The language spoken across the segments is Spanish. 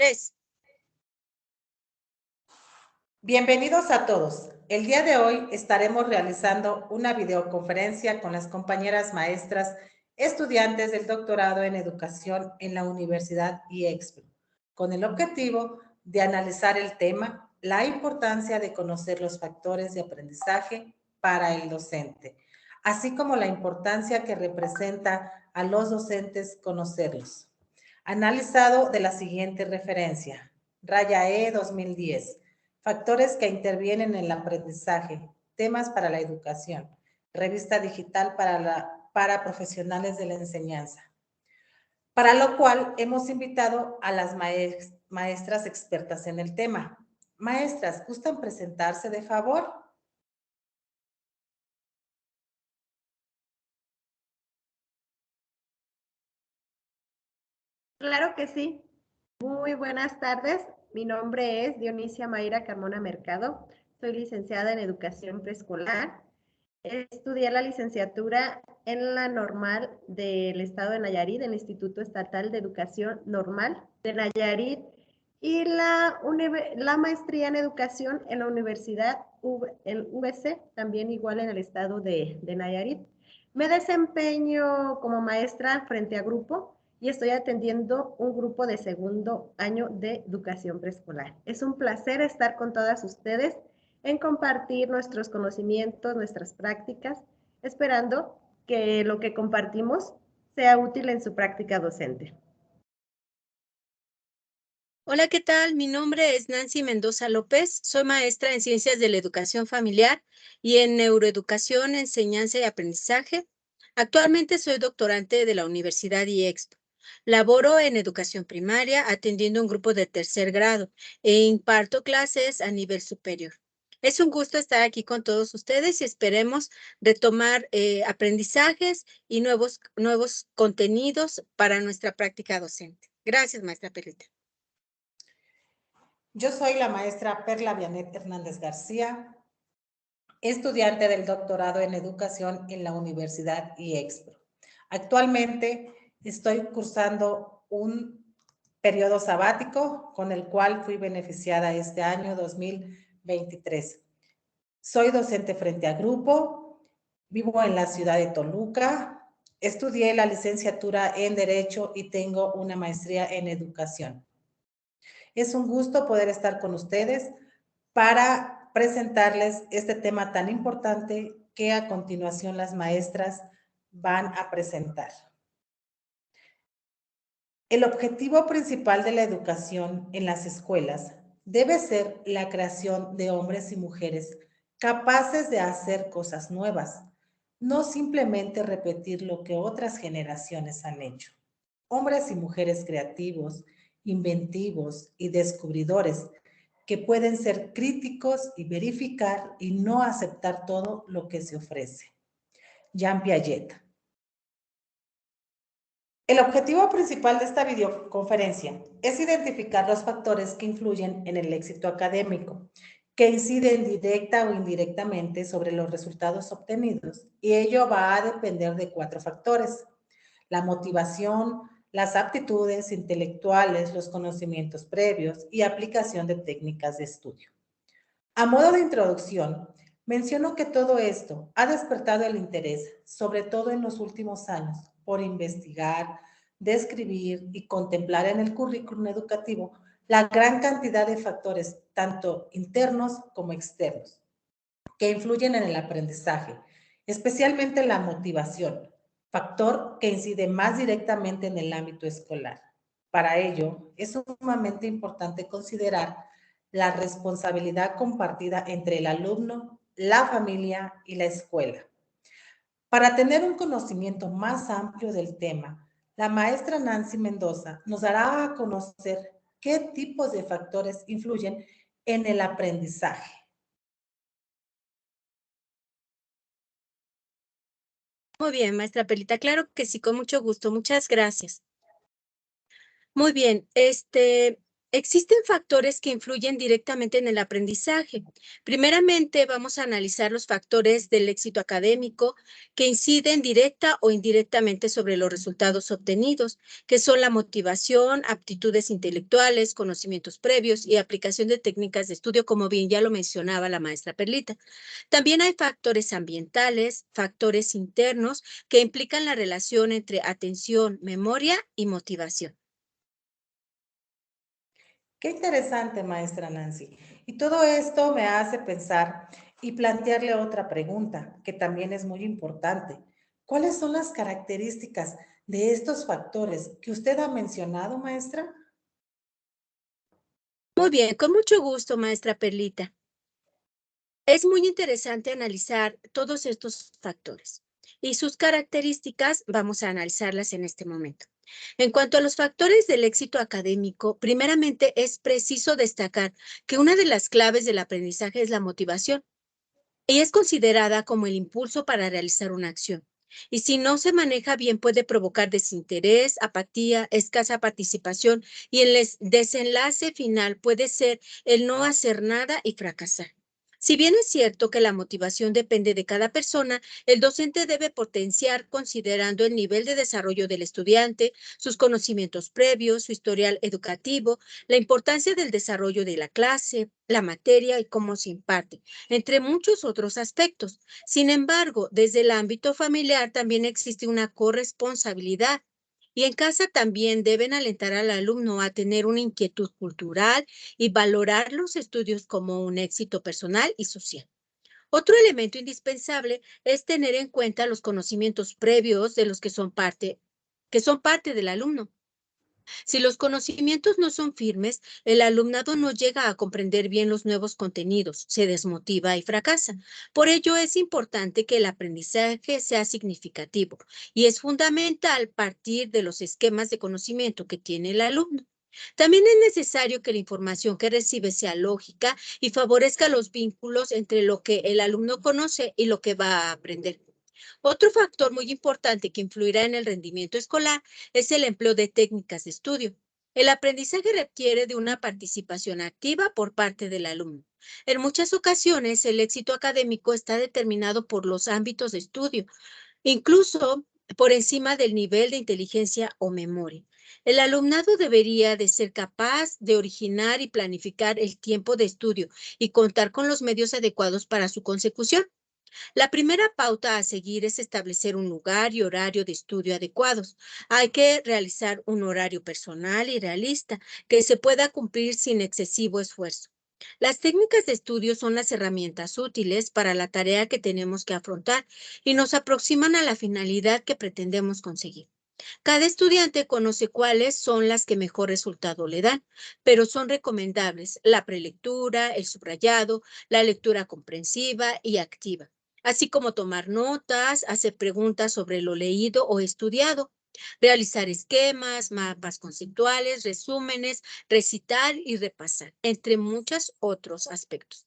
3. Bienvenidos a todos. El día de hoy estaremos realizando una videoconferencia con las compañeras maestras estudiantes del doctorado en educación en la Universidad IEXPRO, con el objetivo de analizar el tema, la importancia de conocer los factores de aprendizaje para el docente, así como la importancia que representa a los docentes conocerlos. Analizado de la siguiente referencia, Raya E 2010. Factores que intervienen en el aprendizaje, temas para la educación, revista digital para profesionales de la enseñanza. Para lo cual hemos invitado a las maestras expertas en el tema. Maestras, ¿gustan presentarse de favor? Claro que sí. Muy buenas tardes. Mi nombre es Dionisia Mayra Carmona Mercado. Soy licenciada en Educación Preescolar. Estudié la licenciatura en la normal del Estado de Nayarit, del Instituto Estatal de Educación Normal de Nayarit, y la maestría en Educación en la Universidad en UBC, también igual en el Estado de Nayarit. Me desempeño como maestra frente a grupo y estoy atendiendo un grupo de segundo año de educación preescolar. Es un placer estar con todas ustedes en compartir nuestros conocimientos, nuestras prácticas, esperando que lo que compartimos sea útil en su práctica docente. Hola, ¿qué tal? Mi nombre es Nancy Mendoza López. Soy maestra en Ciencias de la Educación Familiar y en Neuroeducación, Enseñanza y Aprendizaje. Actualmente soy doctorante de la Universidad IEXPO. Laboro en educación primaria atendiendo un grupo de tercer grado e imparto clases a nivel superior. Es un gusto estar aquí con todos ustedes y esperemos retomar aprendizajes y nuevos contenidos para nuestra práctica docente. Gracias, maestra Perlita. Yo soy la maestra Perla Vianet Hernández García, estudiante del doctorado en educación en la Universidad IEXPRO. Actualmente estoy cursando un periodo sabático con el cual fui beneficiada este año 2023. Soy docente frente a grupo, vivo en la ciudad de Toluca, estudié la licenciatura en Derecho y tengo una maestría en Educación. Es un gusto poder estar con ustedes para presentarles este tema tan importante que a continuación las maestras van a presentar. El objetivo principal de la educación en las escuelas debe ser la creación de hombres y mujeres capaces de hacer cosas nuevas, no simplemente repetir lo que otras generaciones han hecho. Hombres y mujeres creativos, inventivos y descubridores que pueden ser críticos y verificar y no aceptar todo lo que se ofrece. Jean Piaget. El objetivo principal de esta videoconferencia es identificar los factores que influyen en el éxito académico, que inciden directa o indirectamente sobre los resultados obtenidos, y ello va a depender de 4 factores: la motivación, las aptitudes intelectuales, los conocimientos previos y aplicación de técnicas de estudio. A modo de introducción, menciono que todo esto ha despertado el interés, sobre todo en los últimos años, por investigar, describir y contemplar en el currículum educativo la gran cantidad de factores, tanto internos como externos, que influyen en el aprendizaje, especialmente la motivación, factor que incide más directamente en el ámbito escolar. Para ello, es sumamente importante considerar la responsabilidad compartida entre el alumno, la familia y la escuela. Para tener un conocimiento más amplio del tema, la maestra Nancy Mendoza nos dará a conocer qué tipos de factores influyen en el aprendizaje. Muy bien, maestra Perlita. Claro que sí, con mucho gusto. Muchas gracias. Muy bien, Existen factores que influyen directamente en el aprendizaje. Primeramente, vamos a analizar los factores del éxito académico que inciden directa o indirectamente sobre los resultados obtenidos, que son la motivación, aptitudes intelectuales, conocimientos previos y aplicación de técnicas de estudio, como bien ya lo mencionaba la maestra Perlita. También hay factores ambientales, factores internos que implican la relación entre atención, memoria y motivación. Qué interesante, maestra Nancy. Y todo esto me hace pensar y plantearle otra pregunta, que también es muy importante. ¿Cuáles son las características de estos factores que usted ha mencionado, maestra? Muy bien, con mucho gusto, maestra Perlita. Es muy interesante analizar todos estos factores y sus características vamos a analizarlas en este momento. En cuanto a los factores del éxito académico, primeramente es preciso destacar que una de las claves del aprendizaje es la motivación y es considerada como el impulso para realizar una acción. Y si no se maneja bien, puede provocar desinterés, apatía, escasa participación y el desenlace final puede ser el no hacer nada y fracasar. Si bien es cierto que la motivación depende de cada persona, el docente debe potenciar considerando el nivel de desarrollo del estudiante, sus conocimientos previos, su historial educativo, la importancia del desarrollo de la clase, la materia y cómo se imparte, entre muchos otros aspectos. Sin embargo, desde el ámbito familiar también existe una corresponsabilidad. Y en casa también deben alentar al alumno a tener una inquietud cultural y valorar los estudios como un éxito personal y social. Otro elemento indispensable es tener en cuenta los conocimientos previos de los que son parte del alumno. Si los conocimientos no son firmes, el alumnado no llega a comprender bien los nuevos contenidos, se desmotiva y fracasa. Por ello, es importante que el aprendizaje sea significativo y es fundamental partir de los esquemas de conocimiento que tiene el alumno. También es necesario que la información que recibe sea lógica y favorezca los vínculos entre lo que el alumno conoce y lo que va a aprender. Otro factor muy importante que influirá en el rendimiento escolar es el empleo de técnicas de estudio. El aprendizaje requiere de una participación activa por parte del alumno. En muchas ocasiones, el éxito académico está determinado por los ámbitos de estudio, incluso por encima del nivel de inteligencia o memoria. El alumnado debería de ser capaz de originar y planificar el tiempo de estudio y contar con los medios adecuados para su consecución. La primera pauta a seguir es establecer un lugar y horario de estudio adecuados. Hay que realizar un horario personal y realista que se pueda cumplir sin excesivo esfuerzo. Las técnicas de estudio son las herramientas útiles para la tarea que tenemos que afrontar y nos aproximan a la finalidad que pretendemos conseguir. Cada estudiante conoce cuáles son las que mejor resultado le dan, pero son recomendables la prelectura, el subrayado, la lectura comprensiva y activa, así como tomar notas, hacer preguntas sobre lo leído o estudiado, realizar esquemas, mapas conceptuales, resúmenes, recitar y repasar, entre muchos otros aspectos.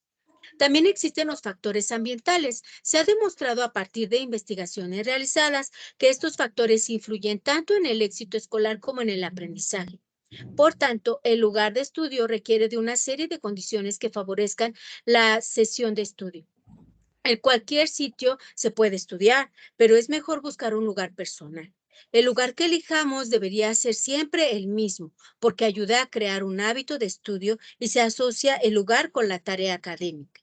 También existen los factores ambientales. Se ha demostrado a partir de investigaciones realizadas que estos factores influyen tanto en el éxito escolar como en el aprendizaje. Por tanto, el lugar de estudio requiere de una serie de condiciones que favorezcan la sesión de estudio. En cualquier sitio se puede estudiar, pero es mejor buscar un lugar personal. El lugar que elijamos debería ser siempre el mismo, porque ayuda a crear un hábito de estudio y se asocia el lugar con la tarea académica.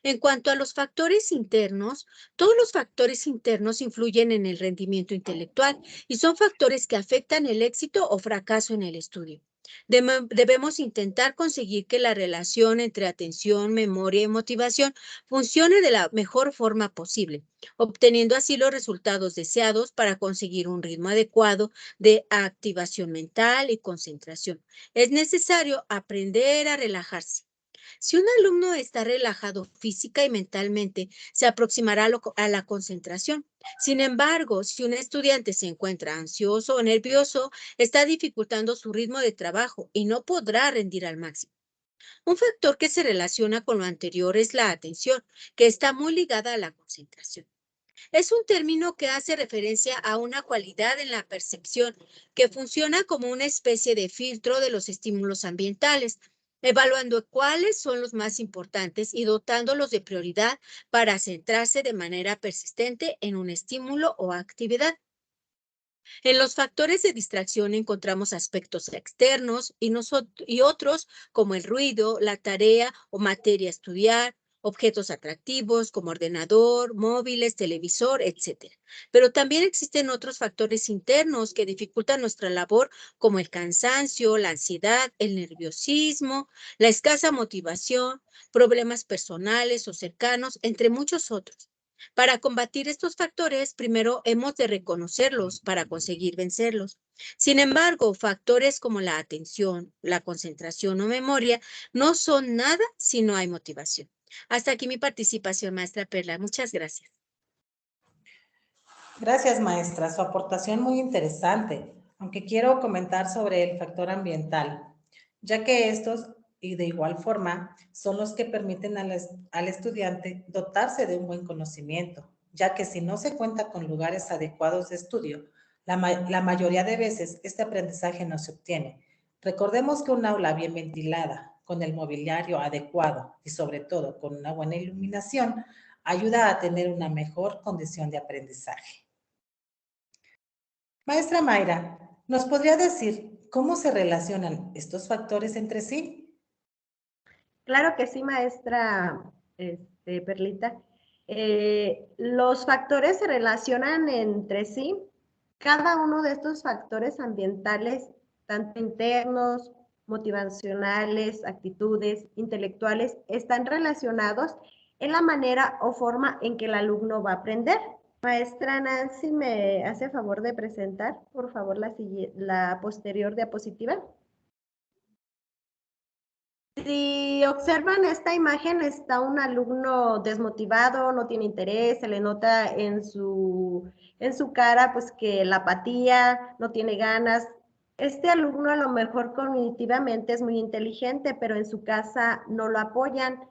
En cuanto a los factores internos, todos los factores internos influyen en el rendimiento intelectual y son factores que afectan el éxito o fracaso en el estudio. Debemos intentar conseguir que la relación entre atención, memoria y motivación funcione de la mejor forma posible, obteniendo así los resultados deseados para conseguir un ritmo adecuado de activación mental y concentración. Es necesario aprender a relajarse. Si un alumno está relajado física y mentalmente, se aproximará a la concentración. Sin embargo, si un estudiante se encuentra ansioso o nervioso, está dificultando su ritmo de trabajo y no podrá rendir al máximo. Un factor que se relaciona con lo anterior es la atención, que está muy ligada a la concentración. Es un término que hace referencia a una cualidad en la percepción que funciona como una especie de filtro de los estímulos ambientales, evaluando cuáles son los más importantes y dotándolos de prioridad para centrarse de manera persistente en un estímulo o actividad. En los factores de distracción encontramos aspectos externos y otros como el ruido, la tarea o materia a estudiar, objetos atractivos como ordenador, móviles, televisor, etc. Pero también existen otros factores internos que dificultan nuestra labor, como el cansancio, la ansiedad, el nerviosismo, la escasa motivación, problemas personales o cercanos, entre muchos otros. Para combatir estos factores, primero hemos de reconocerlos para conseguir vencerlos. Sin embargo, factores como la atención, la concentración o memoria no son nada si no hay motivación. Hasta aquí mi participación, maestra Perla. Muchas gracias. Gracias, maestra. Su aportación muy interesante, aunque quiero comentar sobre el factor ambiental, ya que estos, y de igual forma, son los que permiten al estudiante dotarse de un buen conocimiento, ya que si no se cuenta con lugares adecuados de estudio, la mayoría de veces este aprendizaje no se obtiene. Recordemos que un aula bien ventilada, con el mobiliario adecuado y sobre todo con una buena iluminación, ayuda a tener una mejor condición de aprendizaje. Maestra Mayra, ¿nos podría decir cómo se relacionan estos factores entre sí? Claro que sí, maestra Perlita. Los factores se relacionan entre sí. Cada uno de estos factores ambientales, tanto internos, motivacionales, actitudes, intelectuales, están relacionados en la manera o forma en que el alumno va a aprender. Maestra Nancy, ¿me hace favor de presentar, por favor, la posterior diapositiva? Si observan esta imagen, está un alumno desmotivado, no tiene interés, se le nota en su cara pues que la apatía, no tiene ganas. Este alumno a lo mejor cognitivamente es muy inteligente, pero en su casa no lo apoyan,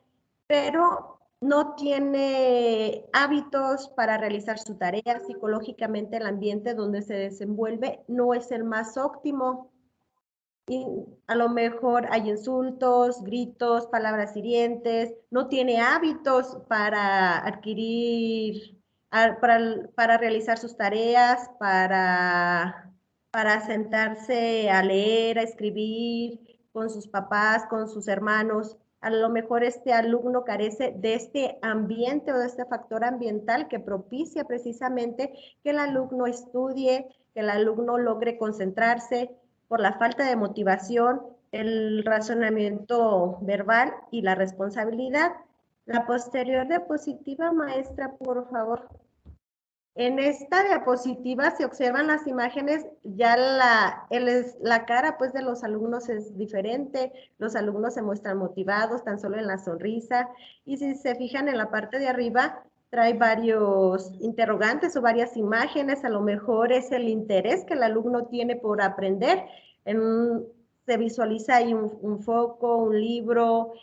pero no tiene hábitos para realizar su tarea. Psicológicamente el ambiente donde se desenvuelve no es el más óptimo. Y a lo mejor hay insultos, gritos, palabras hirientes, no tiene hábitos para adquirir, para realizar sus tareas, para sentarse a leer, a escribir con sus papás, con sus hermanos. A lo mejor este alumno carece de este ambiente o de este factor ambiental que propicia precisamente que el alumno estudie, que el alumno logre concentrarse, por la falta de motivación, el razonamiento verbal y la responsabilidad. La posterior diapositiva, maestra, por favor. En esta diapositiva, si observan las imágenes, ya la cara pues, de los alumnos es diferente, los alumnos se muestran motivados tan solo en la sonrisa, y si se fijan en la parte de arriba, trae varios interrogantes o varias imágenes, a lo mejor es el interés que el alumno tiene por aprender. Se visualiza ahí un foco, un libro,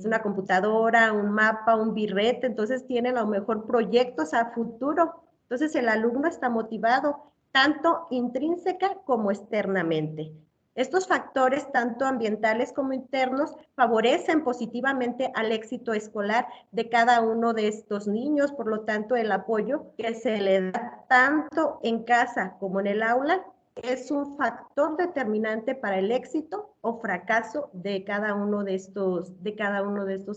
una computadora, un mapa, un birrete, entonces tiene a lo mejor proyectos a futuro. Entonces el alumno está motivado tanto intrínseca como externamente. Estos factores, tanto ambientales como internos, favorecen positivamente al éxito escolar de cada uno de estos niños. Por lo tanto, el apoyo que se le da tanto en casa como en el aula es un factor determinante para el éxito o fracaso de cada uno de estos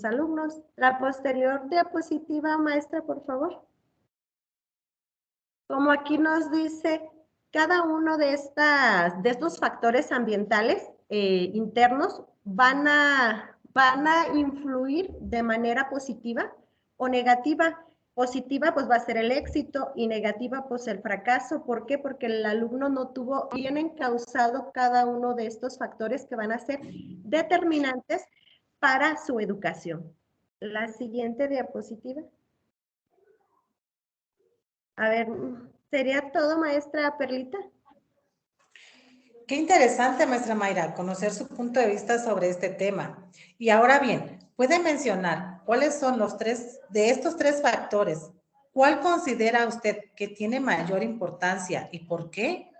alumnos. La posterior diapositiva, maestra, por favor. Como aquí nos dice, cada uno de estos factores ambientales internos van a influir de manera positiva o negativa. Positiva pues va a ser el éxito y negativa pues el fracaso. ¿Por qué? Porque el alumno no tuvo bien encauzado cada uno de estos factores que van a ser determinantes para su educación. La siguiente diapositiva. A ver, ¿sería todo, maestra Perlita? Qué interesante, maestra Mayra, conocer su punto de vista sobre este tema. Y ahora bien, ¿puede mencionar cuáles son de estos tres factores, ¿Cuál considera usted que tiene mayor importancia y por qué?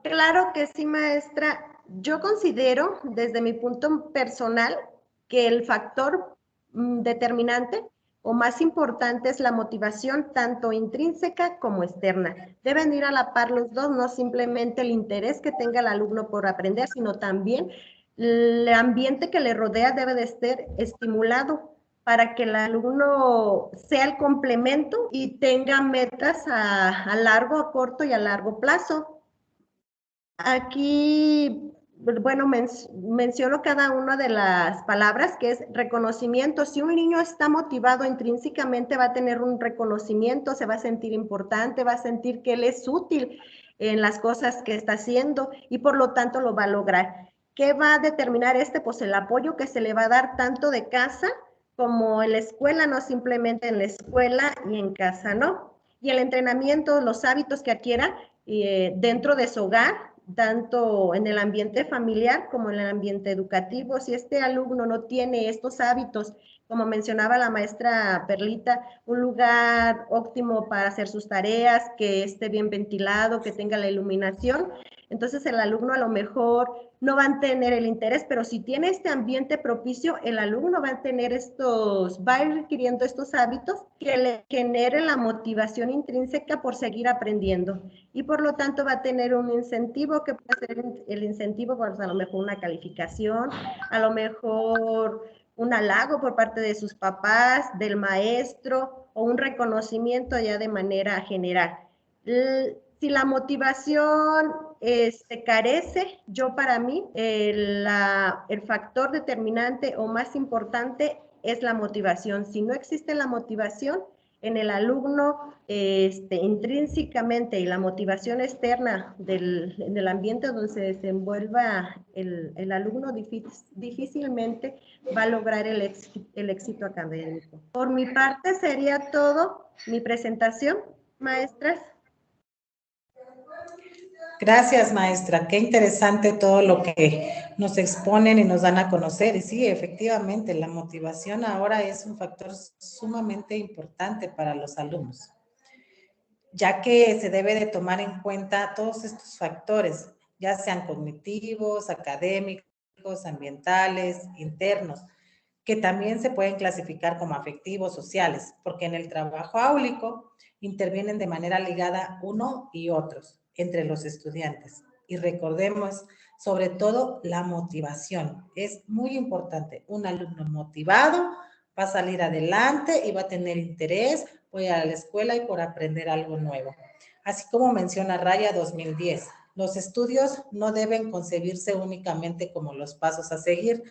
Claro que sí, maestra. Yo considero, desde mi punto personal, que el factor determinante o más importante es la motivación, tanto intrínseca como externa. Deben ir a la par los dos, no simplemente el interés que tenga el alumno por aprender, sino también el ambiente que le rodea debe de ser estimulado para que el alumno sea el complemento y tenga metas a largo, a corto y a largo plazo. Aquí, bueno, menciono cada una de las palabras, que es reconocimiento. Si un niño está motivado intrínsecamente, va a tener un reconocimiento, se va a sentir importante, va a sentir que él es útil en las cosas que está haciendo y por lo tanto lo va a lograr. ¿Qué va a determinar este? Pues el apoyo que se le va a dar tanto de casa como en la escuela, no simplemente en la escuela y en casa, ¿no? Y el entrenamiento, los hábitos que adquiera dentro de su hogar, tanto en el ambiente familiar como en el ambiente educativo. Si este alumno no tiene estos hábitos, como mencionaba la maestra Perlita, un lugar óptimo para hacer sus tareas, que esté bien ventilado, que tenga la iluminación, entonces el alumno a lo mejor no va a tener el interés, pero si tiene este ambiente propicio, el alumno va a tener va a ir adquiriendo estos hábitos que le generen la motivación intrínseca por seguir aprendiendo y por lo tanto va a tener un incentivo que puede ser el incentivo, pues a lo mejor una calificación, a lo mejor un halago por parte de sus papás, del maestro o un reconocimiento ya de manera general. Si la motivación se carece, yo para mí el factor determinante o más importante es la motivación. Si no existe la motivación en el alumno intrínsecamente y la motivación externa del ambiente donde se desenvuelva el alumno, difícilmente va a lograr el éxito académico. Por mi parte sería todo mi presentación, maestras. Gracias, maestra. Qué interesante todo lo que nos exponen y nos dan a conocer. Y sí, efectivamente, la motivación ahora es un factor sumamente importante para los alumnos, ya que se debe de tomar en cuenta todos estos factores, ya sean cognitivos, académicos, ambientales, internos, que también se pueden clasificar como afectivos, sociales, porque en el trabajo áulico intervienen de manera ligada uno y otros entre los estudiantes. Y recordemos, sobre todo, la motivación. Es muy importante. Un alumno motivado va a salir adelante y va a tener interés por ir a la escuela y por aprender algo nuevo. Así como menciona Raya 2010, los estudios no deben concebirse únicamente como los pasos a seguir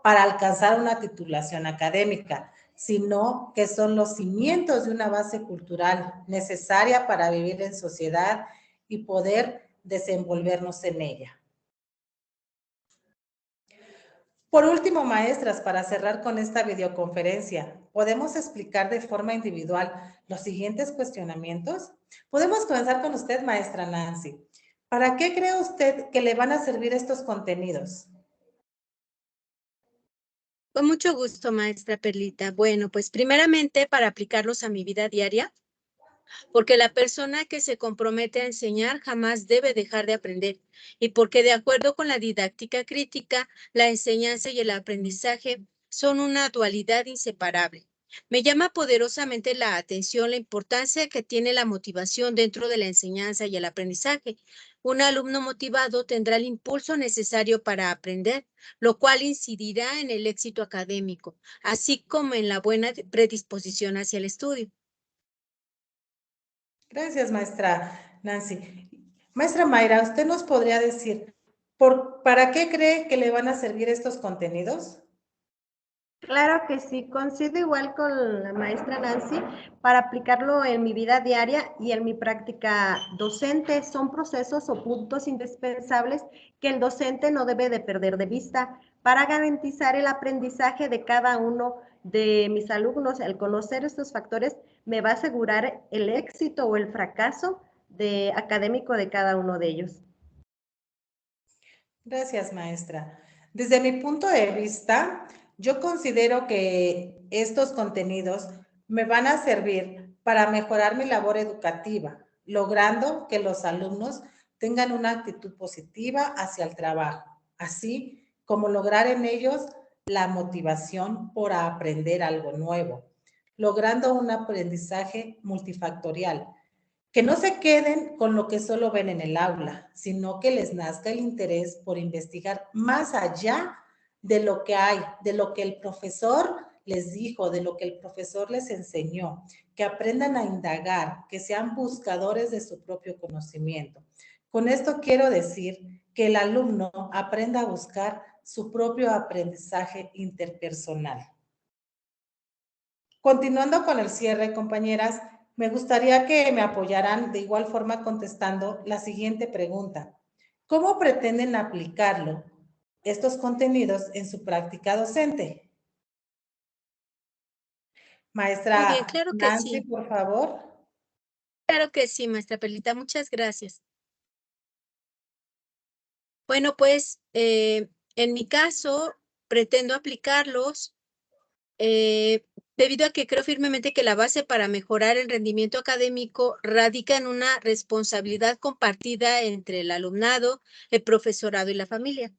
para alcanzar una titulación académica, sino que son los cimientos de una base cultural necesaria para vivir en sociedad y poder desenvolvernos en ella. Por último, maestras, para cerrar con esta videoconferencia, ¿podemos explicar de forma individual los siguientes cuestionamientos? Podemos comenzar con usted, maestra Nancy. ¿Para qué cree usted que le van a servir estos contenidos? Con mucho gusto, maestra Perlita. Bueno, pues primeramente para aplicarlos a mi vida diaria, porque la persona que se compromete a enseñar jamás debe dejar de aprender y porque de acuerdo con la didáctica crítica, la enseñanza y el aprendizaje son una dualidad inseparable. Me llama poderosamente la atención la importancia que tiene la motivación dentro de la enseñanza y el aprendizaje. Un alumno motivado tendrá el impulso necesario para aprender, lo cual incidirá en el éxito académico, así como en la buena predisposición hacia el estudio. Gracias, maestra Nancy. Maestra Mayra, ¿usted nos podría decir para qué cree que le van a servir estos contenidos? Claro que sí, coincido igual con la maestra Nancy para aplicarlo en mi vida diaria y en mi práctica docente. Son procesos o puntos indispensables que el docente no debe de perder de vista para garantizar el aprendizaje de cada uno de mis alumnos. Al conocer estos factores me va a asegurar el éxito o el fracaso académico de cada uno de ellos. Gracias, maestra. Desde mi punto de vista, Yo considero que estos contenidos me van a servir para mejorar mi labor educativa, logrando que los alumnos tengan una actitud positiva hacia el trabajo, así como lograr en ellos la motivación por aprender algo nuevo, logrando un aprendizaje multifactorial. Que no se queden con lo que solo ven en el aula, sino que les nazca el interés por investigar más allá de lo que hay, de lo que el profesor les dijo, de lo que el profesor les enseñó, que aprendan a indagar, que sean buscadores de su propio conocimiento. Con esto quiero decir que el alumno aprenda a buscar su propio aprendizaje interpersonal. Continuando con el cierre, compañeras, me gustaría que me apoyaran de igual forma contestando la siguiente pregunta. ¿Cómo pretenden aplicarlo, estos contenidos, en su práctica docente? Muy bien, Maestra claro que Nancy, sí. por favor. Claro que sí, maestra Perlita, muchas gracias. Bueno, pues en mi caso pretendo aplicarlos debido a que creo firmemente que la base para mejorar el rendimiento académico radica en una responsabilidad compartida entre el alumnado, el profesorado y la familia.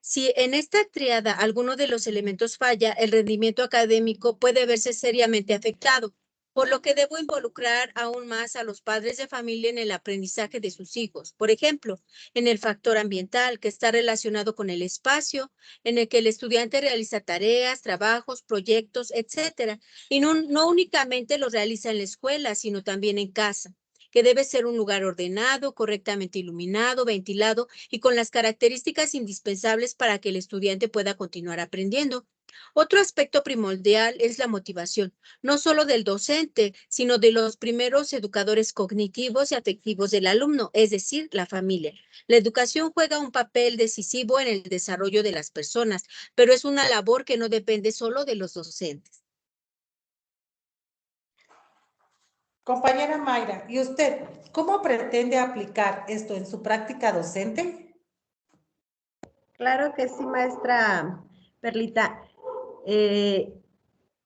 Si en esta triada alguno de los elementos falla, el rendimiento académico puede verse seriamente afectado, por lo que debo involucrar aún más a los padres de familia en el aprendizaje de sus hijos. Por ejemplo, en el factor ambiental, que está relacionado con el espacio, en el que el estudiante realiza tareas, trabajos, proyectos, etcétera, y no únicamente los realiza en la escuela, sino también en casa, que debe ser un lugar ordenado, correctamente iluminado, ventilado y con las características indispensables para que el estudiante pueda continuar aprendiendo. Otro aspecto primordial es la motivación, no solo del docente, sino de los primeros educadores cognitivos y afectivos del alumno, es decir, la familia. La educación juega un papel decisivo en el desarrollo de las personas, pero es una labor que no depende solo de los docentes. Compañera Mayra, ¿y usted cómo pretende aplicar esto en su práctica docente? Claro que sí, maestra Perlita. Eh,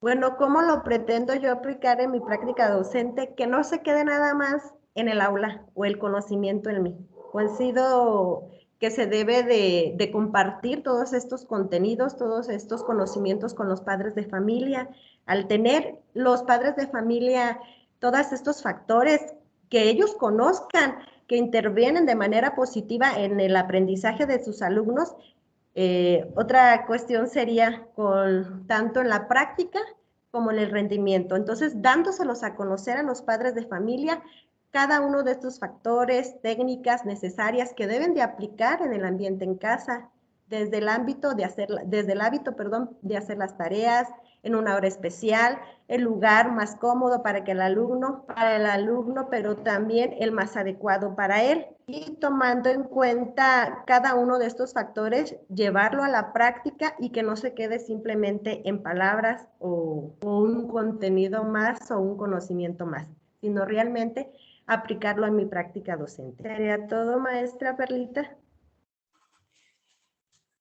bueno, ¿cómo lo pretendo yo aplicar en mi práctica docente? Que no se quede nada más en el aula o el conocimiento en mí. Coincido que se debe de compartir todos estos contenidos, todos estos conocimientos con los padres de familia. Al tener los padres de familia todos estos factores que ellos conozcan, que intervienen de manera positiva en el aprendizaje de sus alumnos, otra cuestión sería con tanto en la práctica como en el rendimiento. Entonces, dándoselos a conocer a los padres de familia cada uno de estos factores, técnicas necesarias que deben de aplicar en el ambiente en casa, desde el ámbito de hacer, desde el hábito, perdón, de hacer las tareas en una hora especial, el lugar más cómodo para el alumno, pero también el más adecuado para él. Y tomando en cuenta cada uno de estos factores, llevarlo a la práctica y que no se quede simplemente en palabras o un contenido más o un conocimiento más, sino realmente aplicarlo en mi práctica docente. ¿Sería todo, maestra Perlita?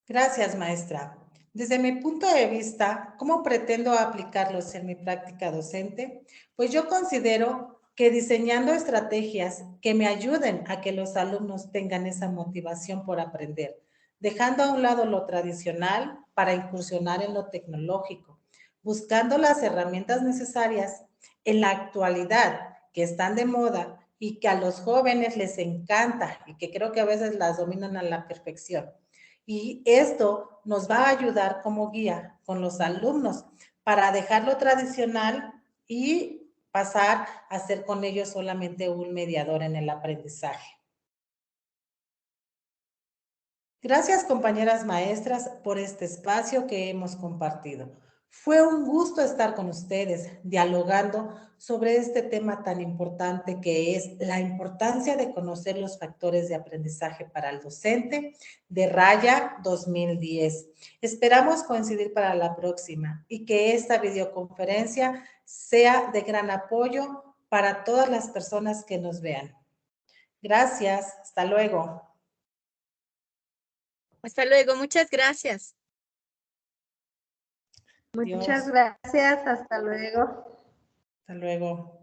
Gracias, maestra. Desde mi punto de vista, ¿cómo pretendo aplicarlos en mi práctica docente? Pues yo considero que diseñando estrategias que me ayuden a que los alumnos tengan esa motivación por aprender, dejando a un lado lo tradicional para incursionar en lo tecnológico, buscando las herramientas necesarias en la actualidad que están de moda y que a los jóvenes les encanta y que creo que a veces las dominan a la perfección. Y esto nos va a ayudar como guía con los alumnos para dejarlo tradicional y pasar a ser con ellos solamente un mediador en el aprendizaje. Gracias, compañeras maestras, por este espacio que hemos compartido. Fue un gusto estar con ustedes dialogando sobre este tema tan importante que es la importancia de conocer los factores de aprendizaje para el docente de Raya 2010. Esperamos coincidir para la próxima y que esta videoconferencia sea de gran apoyo para todas las personas que nos vean. Gracias, hasta luego. Hasta luego, muchas gracias. Muchas Adiós. gracias, hasta luego. Hasta luego.